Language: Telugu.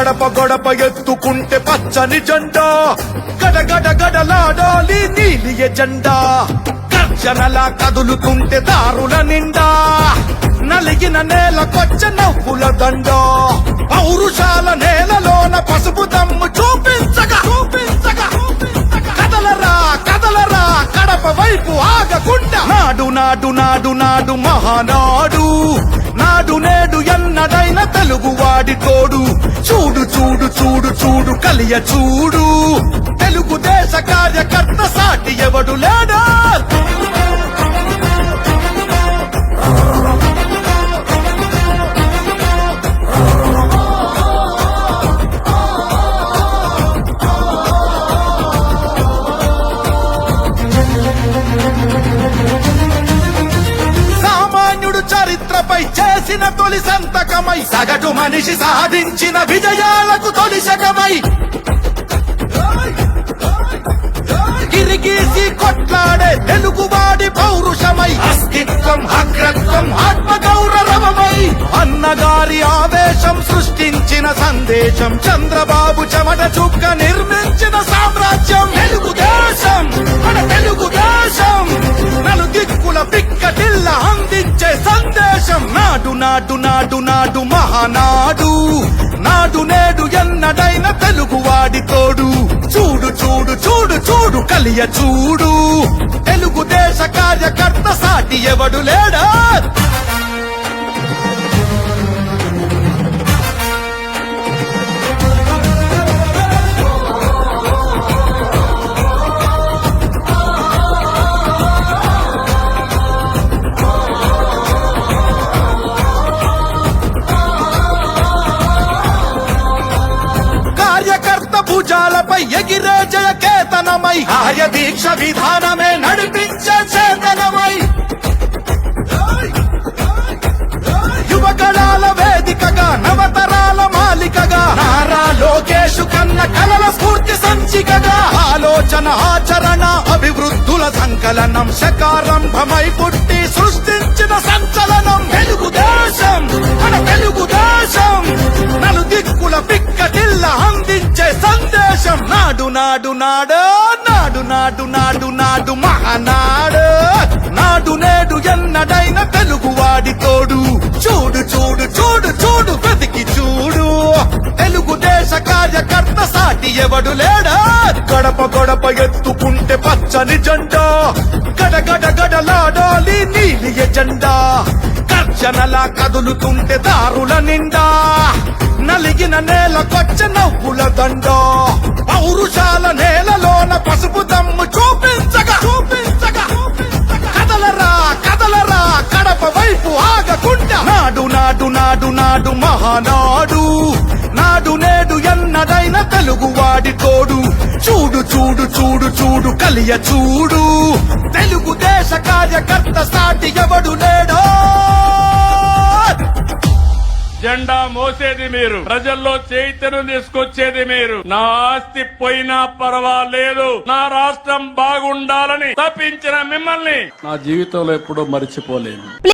గడప గడప ఎత్తుకుంటే పచ్చని జెండా గడగడ గడలాడాలి నీలి ఎజెండా గర్జనలా కదులుతుంటే దారుల నిండా నలిగిన నేలకొచ్చ నవ్వుల దండ పౌరుషాల నేలలోన పసుపు దమ్ము చూపించగా కదలరా కదలరా కడప వైపు ఆగకుండా నాడు నాడు నాడు నాడు మహానాడు నాడు నేడు ఎన్నడైన తెలుగువాడి తోడు చూడు చూడు చూడు చూడు కలియ చూడు తెలుగు దేశ కార్యకర్త సాటి ఎవడు లేడా చరిత్రపై చేసిన తొలి సంతకమై సగటు మనిషి సాధించిన విజయాలకు తొలిశకమై గిరిగీసి కొట్లాడే తెలుగువాడి పౌరుషమై అస్తిత్వం అగ్రత్వం ఆత్మగౌరవమై అన్నగారి ఆవేశం సృష్టించిన సందేశం చంద్రబాబు చెమట చుక్క నిర్మించిన సామ్రాజ్యం తెలుగుదేశం మన తెలుగుదేశం నలుదిక్కుల పిక్కటిల్ల అందించే సందేశం నాడు నాడు నాడు నాడు మహానాడు నాడు నేడు ఎన్నడైన తెలుగువాడి తోడు చూడు చూడు చూడు చూడు కలియ చూడు తెలుగుదేశ కార్యకర్త సాటి ఎవడు లేడా భుజాలపై ఎగిరే జయకేతనమై కార్య దీక్ష విధానమే నడిపించే చేతనమై యువగళాల వేదికగా నవతరాల మాలికగా నారా లోకేష్ కన్న కలల స్ఫూర్తి సంచికగా ఆలోచన ఆచరణ అభివృద్ధుల సంకలనం శకారంభమై పుట్టి సృష్టించిన సంచలనం తెలుగుదేశం మన తెలుగుదేశం నలుదిక్కుల పిక్కటిల్ల అందించే సందేశం నాడు నాడు నాడు నాడు నాడు నాడు నాడు మహానాడు నాడు నేడు ఎన్నడైన తెలుగువాడి తోడు చూడు చూడు చూడు చూడు వెతికి చూడు తెలుగుదేశ కార్యకర్త సాటి ఎవడు లేడా గడప గడప ఎత్తుకుంటే పచ్చని జెండా గడగడ గడలాడాలి నీలి ఎజెండా గర్జనలా కదులుతుంటే దారుల నిండా నలిగిన నేలకొచ్చ నవ్వుల దండ పౌరుషాల నేలలోన పసుపు దమ్ము చూపించగా కదలరా కదలరా కడప వైపు ఆగకుండా నాడు నాడు నాడు నాడు మహానాడు నాడు నేడు ఎన్నడైన తెలుగువాడి తోడు చూడు చూడు చూడు చూడు కలియ చూడు తెలుగుదేశ కార్యకర్త సాటి ఎవడు లేడో జెండా మోసేది మీరు, ప్రజల్లో చైతన్యం తీసుకొచ్చేది మీరు. నా ఆస్తి పోయినా పర్వాలేదు, నా రాష్ట్రం బాగుండాలని తప్పించిన మిమ్మల్ని నా జీవితంలో ఎప్పుడూ మర్చిపోలేను.